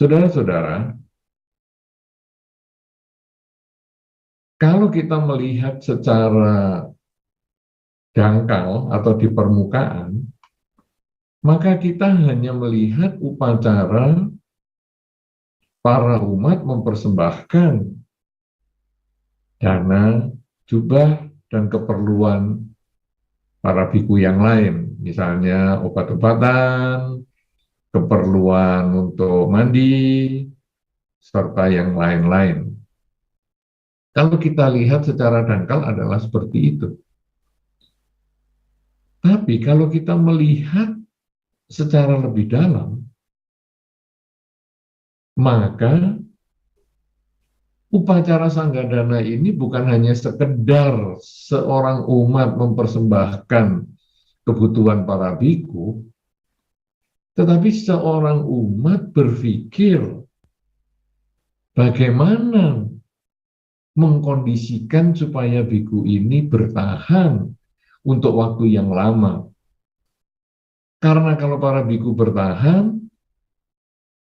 Saudara-saudara, kalau kita melihat secara dangkal atau di permukaan, maka kita hanya melihat upacara para umat mempersembahkan dana, jubah, dan keperluan para biku yang lain, misalnya obat-obatan, keperluan untuk mandi, serta yang lain-lain. Kalau kita lihat secara dangkal adalah seperti itu. Tapi kalau kita melihat secara lebih dalam, maka upacara Sanggadana ini bukan hanya sekedar seorang umat mempersembahkan kebutuhan para biku, tetapi seorang umat berpikir bagaimana mengkondisikan supaya biku ini bertahan untuk waktu yang lama. Karena kalau para biku bertahan,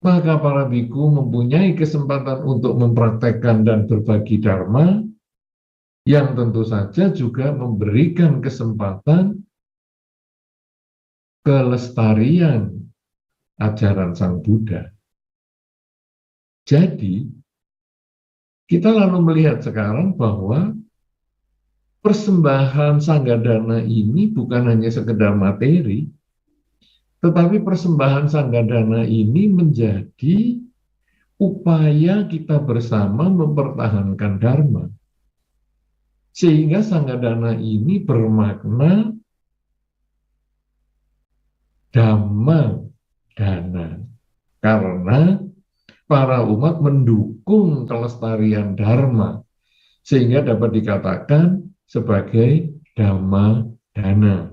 maka para biku mempunyai kesempatan untuk mempraktekkan dan berbagi dharma, yang tentu saja juga memberikan kesempatan kelestarian ajaran Sang Buddha. Jadi, kita lalu melihat sekarang bahwa persembahan Sanggadana ini bukan hanya sekedar materi, tetapi persembahan Sanggadana ini menjadi upaya kita bersama mempertahankan Dharma. Sehingga Sanggadana ini bermakna Dhamma Dana. Karena para umat mendukung kelestarian Dharma. Sehingga dapat dikatakan sebagai Dhamma Dana.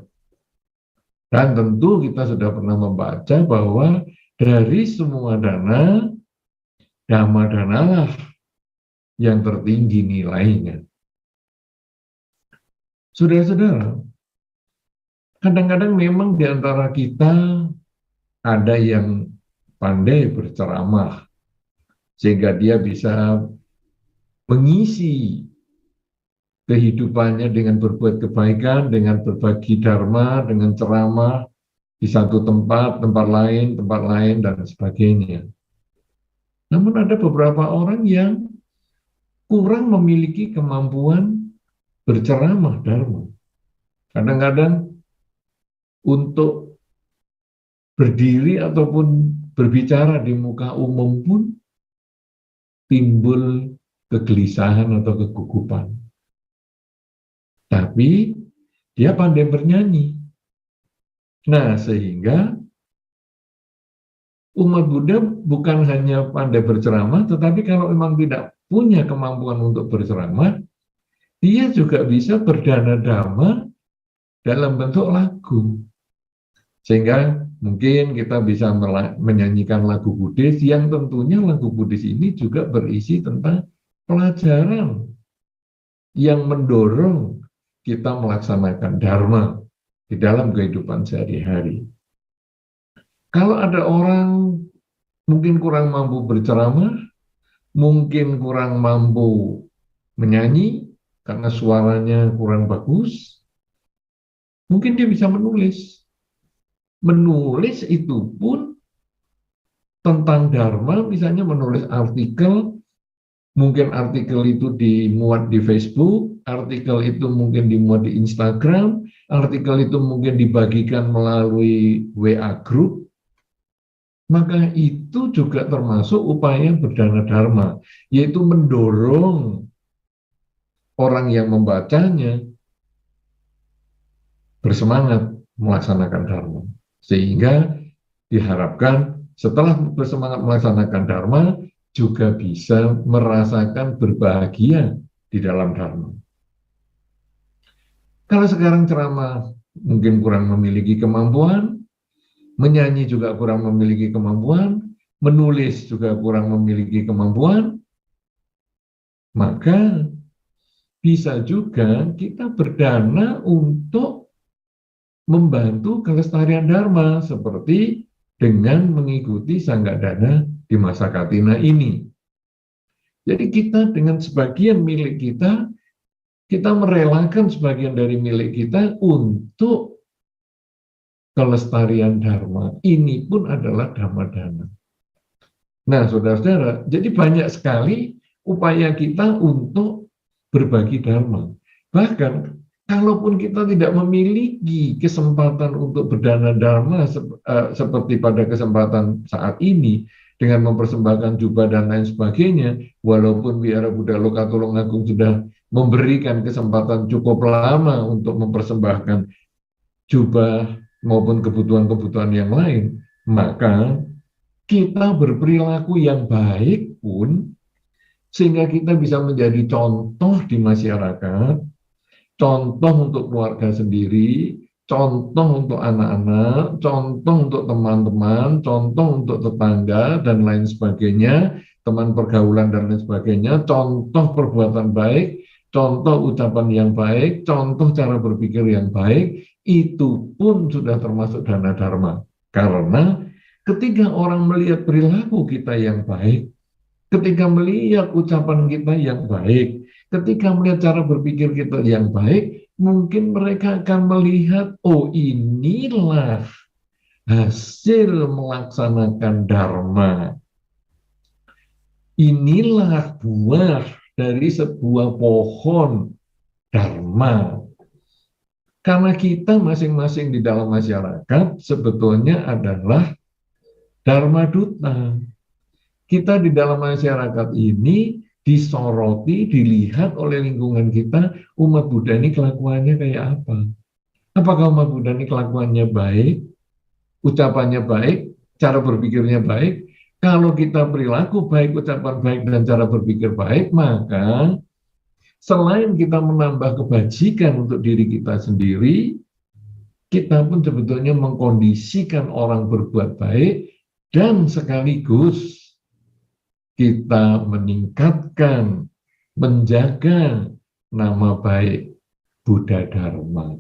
Dan tentu kita sudah pernah membaca bahwa dari semua dana, Dhamma Dana lah yang tertinggi nilainya. Saudara-saudara, kadang-kadang memang di antara kita ada yang pandai berceramah, sehingga dia bisa mengisi kehidupannya dengan berbuat kebaikan, dengan berbagi dharma, dengan ceramah di satu tempat, tempat lain, dan sebagainya. Namun ada beberapa orang yang kurang memiliki kemampuan berceramah dharma. Kadang-kadang untuk berdiri ataupun berbicara di muka umum pun timbul kegelisahan atau kegugupan. Tapi dia pandai bernyanyi. Nah, sehingga umat Buddha bukan hanya pandai berceramah, tetapi kalau memang tidak punya kemampuan untuk berceramah, dia juga bisa berdana dhamma dalam bentuk lagu. Sehingga mungkin kita bisa menyanyikan lagu Buddhis, yang tentunya lagu Buddhis ini juga berisi tentang pelajaran yang mendorong kita melaksanakan dharma di dalam kehidupan sehari-hari. Kalau ada orang mungkin kurang mampu berceramah, mungkin kurang mampu menyanyi karena suaranya kurang bagus, mungkin dia bisa menulis. Menulis itu pun tentang dharma, misalnya menulis artikel, mungkin artikel itu dimuat di Facebook, artikel itu mungkin dimuat di Instagram, artikel itu mungkin dibagikan melalui WA group, maka itu juga termasuk upaya berdana dharma, yaitu mendorong orang yang membacanya bersemangat melaksanakan dharma. Sehingga diharapkan setelah bersemangat melaksanakan dharma, juga bisa merasakan berbahagia di dalam dharma. Kalau sekarang ceramah mungkin kurang memiliki kemampuan, menyanyi juga kurang memiliki kemampuan, menulis juga kurang memiliki kemampuan, maka bisa juga kita berdana untuk membantu kelestarian dharma, seperti dengan mengikuti Sanggadana di masa Katina ini. Jadi kita dengan sebagian milik kita merelakan sebagian dari milik kita untuk kelestarian Dharma. Ini pun adalah Dhamma Dana. Nah, saudara-saudara, jadi banyak sekali upaya kita untuk berbagi Dharma. Bahkan, kalaupun kita tidak memiliki kesempatan untuk berdana Dharma seperti pada kesempatan saat ini, dengan mempersembahkan jubah dan lain sebagainya, walaupun Wihara Buddha Loka Tulungagung sudah memberikan kesempatan cukup lama untuk mempersembahkan jubah maupun kebutuhan-kebutuhan yang lain, maka kita berperilaku yang baik pun, sehingga kita bisa menjadi contoh di masyarakat, contoh untuk keluarga sendiri, contoh untuk anak-anak, contoh untuk teman-teman, contoh untuk tetangga, dan lain sebagainya, teman pergaulan dan lain sebagainya, contoh perbuatan baik, contoh ucapan yang baik, contoh cara berpikir yang baik, itu pun sudah termasuk dana dharma. Karena ketika orang melihat perilaku kita yang baik, ketika melihat ucapan kita yang baik, ketika melihat cara berpikir kita yang baik, mungkin mereka akan melihat, oh inilah hasil melaksanakan dharma. Inilah buah dari sebuah pohon dharma. Karena kita masing-masing di dalam masyarakat sebetulnya adalah dharma duta. Kita di dalam masyarakat ini disoroti, dilihat oleh lingkungan kita, umat Buddha ini kelakuannya kayak apa? Apakah umat Buddha ini kelakuannya baik, ucapannya baik, cara berpikirnya baik? Kalau kita perilaku baik, ucapan baik, dan cara berpikir baik, maka selain kita menambah kebajikan untuk diri kita sendiri, kita pun sebetulnya mengkondisikan orang berbuat baik, dan sekaligus kita meningkatkan, menjaga nama baik Buddha Dharma.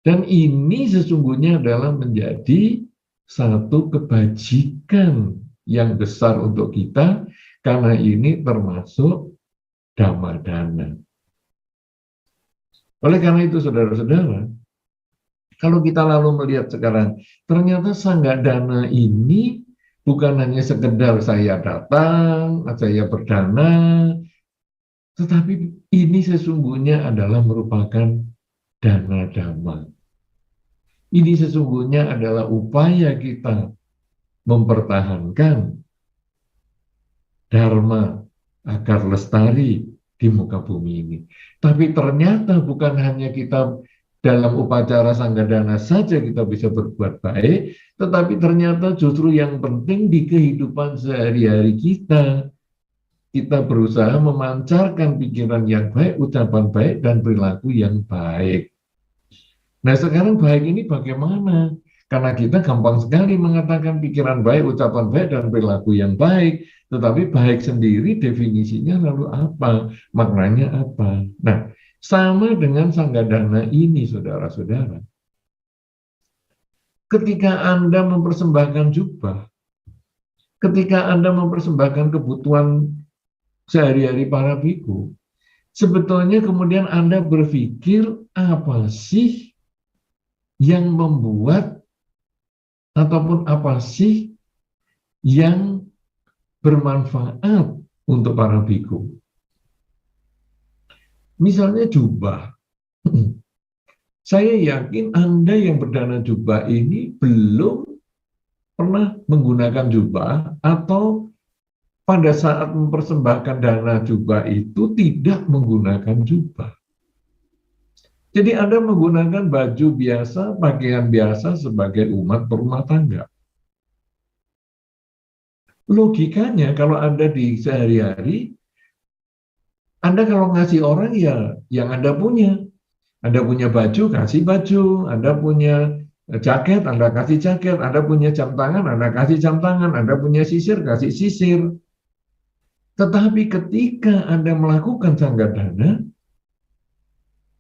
Dan ini sesungguhnya adalah menjadi satu kebajikan yang besar untuk kita, karena ini termasuk Dhamma Dana. Oleh karena itu, saudara-saudara, kalau kita lalu melihat sekarang, ternyata Sangga Dana ini bukan hanya sekedar saya datang, saya berdana, tetapi ini sesungguhnya adalah merupakan dana dhamma. Ini sesungguhnya adalah upaya kita mempertahankan dharma agar lestari di muka bumi ini. Tapi ternyata bukan hanya kita dalam upacara Sanggadana saja kita bisa berbuat baik, tetapi ternyata justru yang penting di kehidupan sehari-hari kita berusaha memancarkan pikiran yang baik, ucapan baik, dan perilaku yang baik. Nah sekarang baik ini bagaimana? Karena kita gampang sekali mengatakan pikiran baik, ucapan baik, dan perilaku yang baik, tetapi baik sendiri definisinya lalu apa? Maknanya apa? Nah, sama dengan Sanggadana ini, saudara-saudara. Ketika Anda mempersembahkan jubah, ketika Anda mempersembahkan kebutuhan sehari-hari para biku, sebetulnya kemudian Anda berpikir, apa sih yang membuat, ataupun apa sih yang bermanfaat untuk para biku? Misalnya jubah. Saya yakin Anda yang berdana jubah ini belum pernah menggunakan jubah, atau pada saat mempersembahkan dana jubah itu tidak menggunakan jubah. Jadi Anda menggunakan baju biasa, pakaian biasa sebagai umat berumah tangga. Logikanya kalau Anda di sehari-hari, Anda kalau ngasih orang ya yang Anda punya. Anda punya baju, kasih baju. Anda punya jaket, Anda kasih jaket. Anda punya jam tangan, Anda kasih jam tangan. Anda punya sisir, kasih sisir. Tetapi ketika Anda melakukan Sanggadana,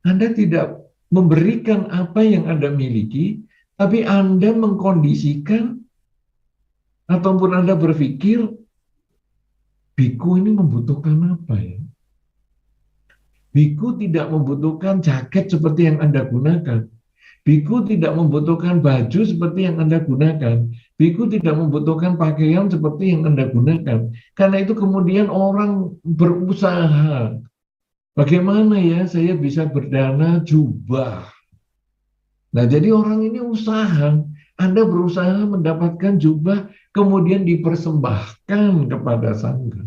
Anda tidak memberikan apa yang Anda miliki, tapi Anda mengkondisikan Ataupun Anda berpikir, biku ini membutuhkan apa ya? Biku tidak membutuhkan jaket seperti yang Anda gunakan. Biku tidak membutuhkan baju seperti yang Anda gunakan. Biku tidak membutuhkan pakaian seperti yang Anda gunakan. Karena itu kemudian orang berusaha. Bagaimana ya saya bisa berdana jubah? Nah, jadi orang ini usaha. Anda berusaha mendapatkan jubah, kemudian dipersembahkan kepada sangga.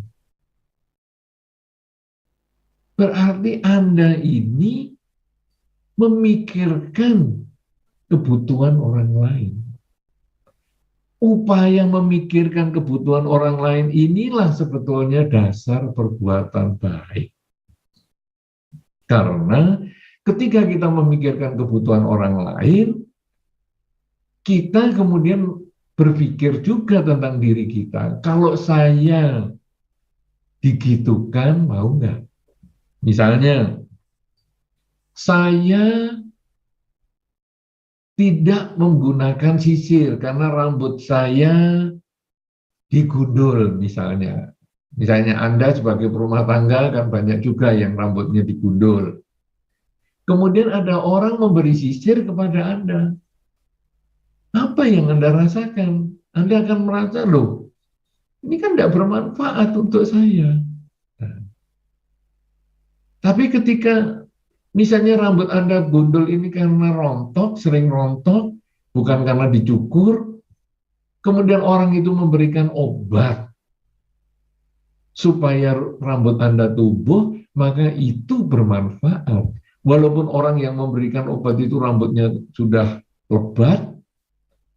Berarti Anda ini memikirkan kebutuhan orang lain. Upaya memikirkan kebutuhan orang lain inilah sebetulnya dasar perbuatan baik. Karena ketika kita memikirkan kebutuhan orang lain, kita kemudian berpikir juga tentang diri kita. Kalau saya digitukan, mau nggak? Misalnya, saya tidak menggunakan sisir karena rambut saya digundul misalnya. Misalnya Anda sebagai perumah tangga kan banyak juga yang rambutnya digundul. Kemudian ada orang memberi sisir kepada Anda. Apa yang Anda rasakan? Anda akan merasa, loh, ini kan tidak bermanfaat untuk saya. Nah, tapi ketika misalnya rambut Anda gundul ini karena rontok, sering rontok, bukan karena dicukur, kemudian orang itu memberikan obat supaya rambut Anda tumbuh, maka itu bermanfaat. Walaupun orang yang memberikan obat itu rambutnya sudah lebat,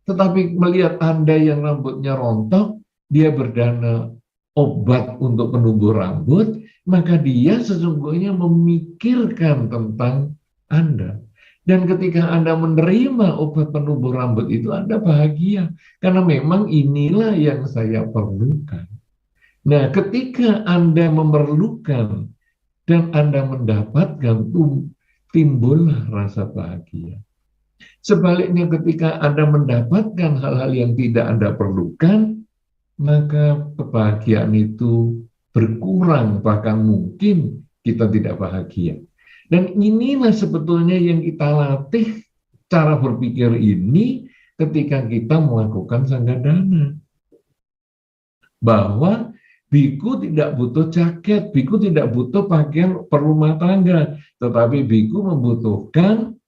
tetapi melihat Anda yang rambutnya rontok, dia berdana obat untuk penumbuh rambut, maka dia sesungguhnya memikirkan tentang Anda. Dan ketika Anda menerima obat penumbuh rambut itu, Anda bahagia. Karena memang inilah yang saya perlukan. Nah, ketika Anda memerlukan dan Anda mendapatkan, timbullah rasa bahagia. Sebaliknya ketika Anda mendapatkan hal-hal yang tidak Anda perlukan, maka kebahagiaan itu berkurang, bahkan mungkin kita tidak bahagia. Dan inilah sebetulnya yang kita latih cara berpikir ini ketika kita melakukan sanggadana. Bahwa biku tidak butuh jaket, biku tidak butuh pakaian perumah tangga, tetapi biku membutuhkan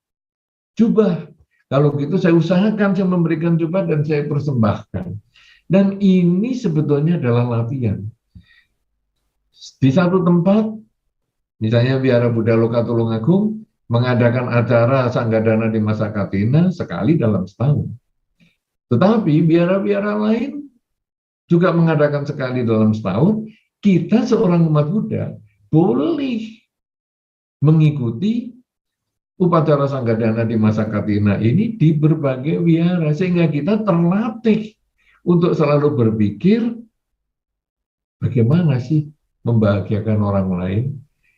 jubah. Kalau gitu saya usahakan saya memberikan jubah dan saya persembahkan. Dan ini sebetulnya adalah latihan. Di satu tempat, misalnya Wihara Buddha Loka Tulungagung mengadakan acara sanggadana di masa Katina sekali dalam setahun. Tetapi wihara-wihara lain juga mengadakan sekali dalam setahun. Kita seorang umat Buddha boleh mengikuti upacara sanggadana di masa Katina ini di berbagai wihara, sehingga kita terlatih untuk selalu berpikir bagaimana sih membahagiakan orang lain.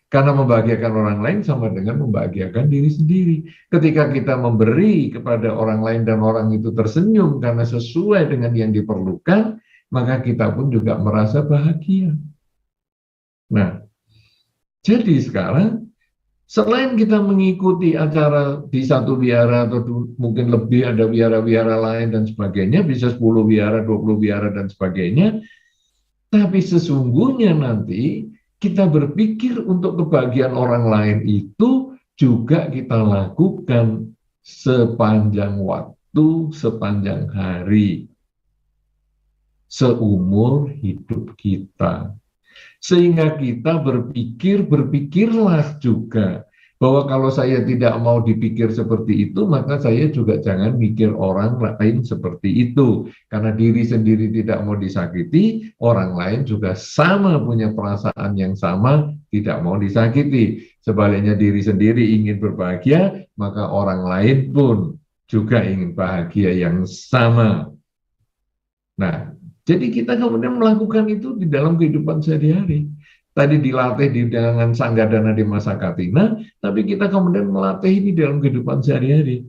Karena membahagiakan orang lain sama dengan membahagiakan diri sendiri. Ketika kita memberi kepada orang lain dan orang itu tersenyum karena sesuai dengan yang diperlukan, maka kita pun juga merasa bahagia. Nah, jadi sekarang selain kita mengikuti acara di satu wihara atau mungkin lebih ada wihara-wihara lain dan sebagainya, bisa 10 wihara, 20 wihara dan sebagainya, tapi sesungguhnya nanti kita berpikir untuk kebahagiaan orang lain itu juga kita lakukan sepanjang waktu, sepanjang hari, seumur hidup kita. Sehingga kita berpikirlah juga bahwa kalau saya tidak mau dipikir seperti itu, maka saya juga jangan mikir orang lain seperti itu. Karena diri sendiri tidak mau disakiti, orang lain juga sama punya perasaan yang sama, tidak mau disakiti. Sebaliknya diri sendiri ingin berbahagia, maka orang lain pun juga ingin bahagia yang sama. Nah, jadi kita kemudian melakukan itu di dalam kehidupan sehari-hari. Tadi dilatih di dengan sanggadana di masa Katina, tapi kita kemudian melatih ini dalam kehidupan sehari-hari.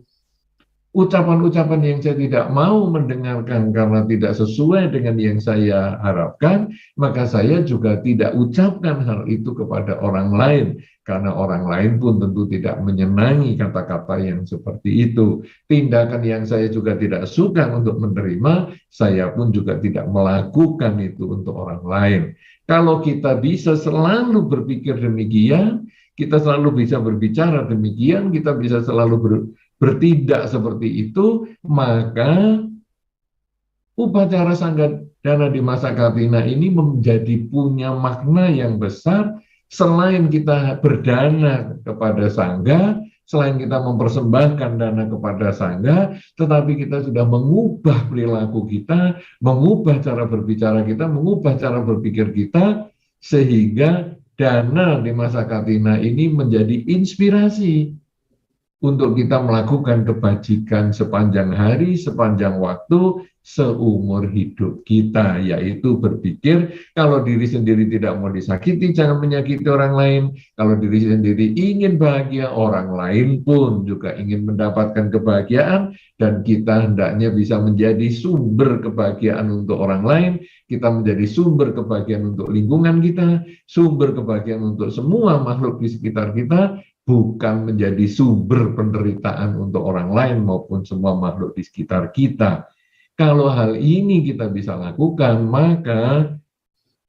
ucapan-ucapan yang saya tidak mau mendengarkan karena tidak sesuai dengan yang saya harapkan, maka saya juga tidak ucapkan hal itu kepada orang lain, karena orang lain pun tentu tidak menyenangi kata-kata yang seperti itu. Tindakan yang saya juga tidak suka untuk menerima, saya pun juga tidak melakukan itu untuk orang lain. Kalau kita bisa selalu berpikir demikian, kita selalu bisa berbicara demikian, kita bisa selalu bertindak seperti itu, maka upacara Sanggadana di masa Katina ini menjadi punya makna yang besar. Selain kita berdana kepada Sangga, selain kita mempersembahkan dana kepada Sangga, tetapi kita sudah mengubah perilaku kita, mengubah cara berbicara kita, mengubah cara berpikir kita, sehingga dana di masa Katina ini menjadi inspirasi untuk kita melakukan kebajikan sepanjang hari, sepanjang waktu, seumur hidup kita, yaitu berpikir kalau diri sendiri tidak mau disakiti, jangan menyakiti orang lain. Kalau diri sendiri ingin bahagia, orang lain pun juga ingin mendapatkan kebahagiaan, dan kita hendaknya bisa menjadi sumber kebahagiaan untuk orang lain, kita menjadi sumber kebahagiaan untuk lingkungan kita, sumber kebahagiaan untuk semua makhluk di sekitar kita, bukan menjadi sumber penderitaan untuk orang lain maupun semua makhluk di sekitar kita. Kalau hal ini kita bisa lakukan, maka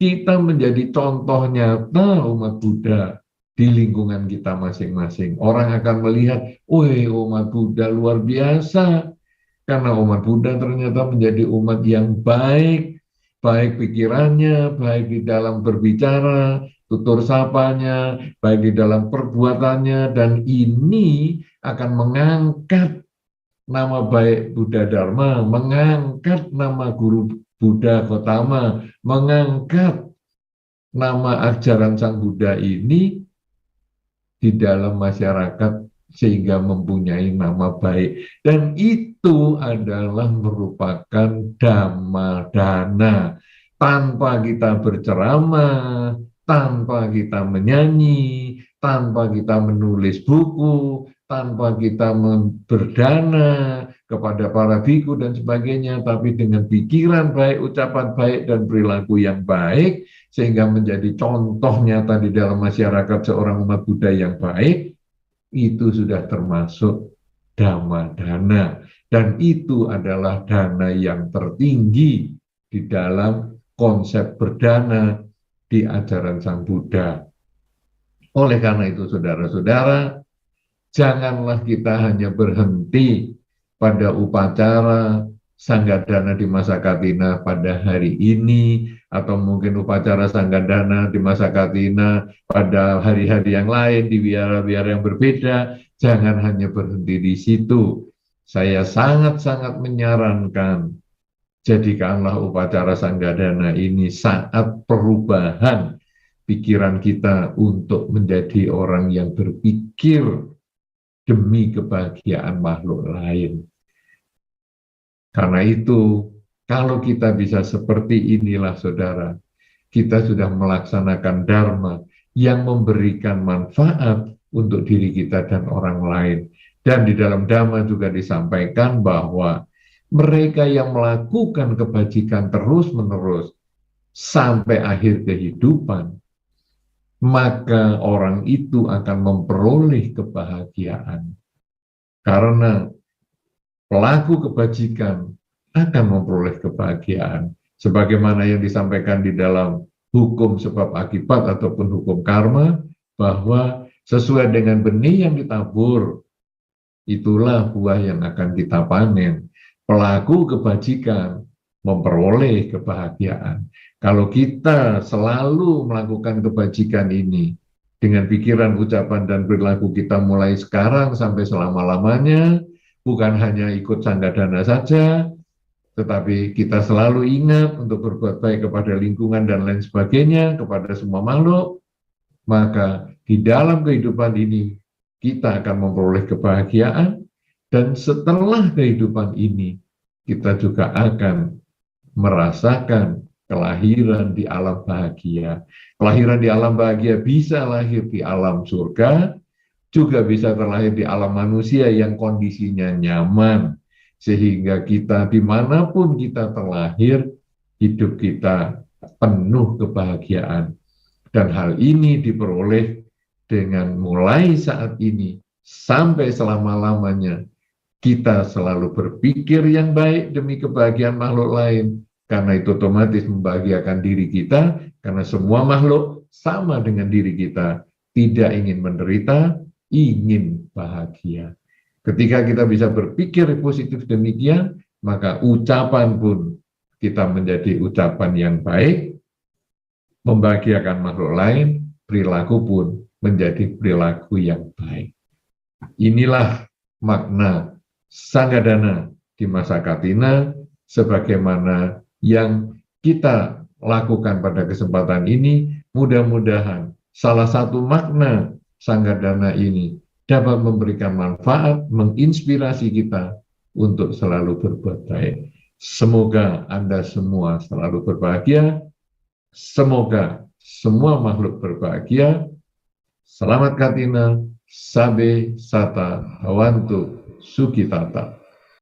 kita menjadi contoh nyata umat Buddha di lingkungan kita masing-masing. Orang akan melihat, wih, umat Buddha luar biasa, karena umat Buddha ternyata menjadi umat yang baik, baik pikirannya, baik di dalam berbicara, tutur sapanya, baik di dalam perbuatannya, dan ini akan mengangkat nama baik Buddha Dharma, mengangkat nama guru Buddha Gotama, mengangkat nama ajaran Sang Buddha ini di dalam masyarakat sehingga mempunyai nama baik. Dan itu adalah merupakan dhamma dana. Tanpa kita berceramah, tanpa kita menyanyi, tanpa kita menulis buku, tanpa kita berdana kepada para biku dan sebagainya, tapi dengan pikiran baik, ucapan baik, dan perilaku yang baik, sehingga menjadi contoh nyata di dalam masyarakat seorang umat Buddha yang baik, itu sudah termasuk dhamma dana. Dan itu adalah dana yang tertinggi di dalam konsep berdana di ajaran Sang Buddha. Oleh karena itu, saudara-saudara, janganlah kita hanya berhenti pada upacara Sanggadana di masa Katina pada hari ini, atau mungkin upacara Sanggadana di masa Katina pada hari-hari yang lain, di wihara-wihara yang berbeda. Jangan hanya berhenti di situ. Saya sangat-sangat menyarankan, jadikanlah upacara Sanggadana ini saat perubahan pikiran kita untuk menjadi orang yang berpikir demi kebahagiaan makhluk lain. Karena itu, kalau kita bisa seperti inilah, saudara, kita sudah melaksanakan dharma yang memberikan manfaat untuk diri kita dan orang lain. Dan di dalam dhamma juga disampaikan bahwa mereka yang melakukan kebajikan terus-menerus sampai akhir kehidupan, maka orang itu akan memperoleh kebahagiaan. Karena pelaku kebajikan akan memperoleh kebahagiaan. Sebagaimana yang disampaikan di dalam hukum sebab akibat ataupun hukum karma, bahwa sesuai dengan benih yang ditabur, itulah buah yang akan kita panen. Pelaku kebajikan memperoleh kebahagiaan. Kalau kita selalu melakukan kebajikan ini dengan pikiran, ucapan, dan perilaku kita mulai sekarang sampai selama-lamanya, bukan hanya ikut Sanggadana saja, tetapi kita selalu ingat untuk berbuat baik kepada lingkungan dan lain sebagainya, kepada semua makhluk, maka di dalam kehidupan ini kita akan memperoleh kebahagiaan, dan setelah kehidupan ini kita juga akan merasakan kelahiran di alam bahagia. Kelahiran di alam bahagia bisa lahir di alam surga, juga bisa terlahir di alam manusia yang kondisinya nyaman, sehingga kita dimanapun kita terlahir, hidup kita penuh kebahagiaan. Dan hal ini diperoleh dengan mulai saat ini sampai selama-lamanya kita selalu berpikir yang baik demi kebahagiaan makhluk lain, karena itu otomatis membahagiakan diri kita, karena semua makhluk sama dengan diri kita, tidak ingin menderita, ingin bahagia. Ketika kita bisa berpikir positif demikian, maka ucapan pun kita menjadi ucapan yang baik, membahagiakan makhluk lain, perilaku pun menjadi perilaku yang baik. Inilah makna Sanggadana di masa Katina, sebagaimana yang kita lakukan pada kesempatan ini. Mudah-mudahan salah satu makna Sanggadana ini dapat memberikan manfaat, menginspirasi kita untuk selalu berbuat baik. Semoga Anda semua selalu berbahagia. Semoga semua makhluk berbahagia. Selamat Katina, Sabe Sata Hawantu Sukitata.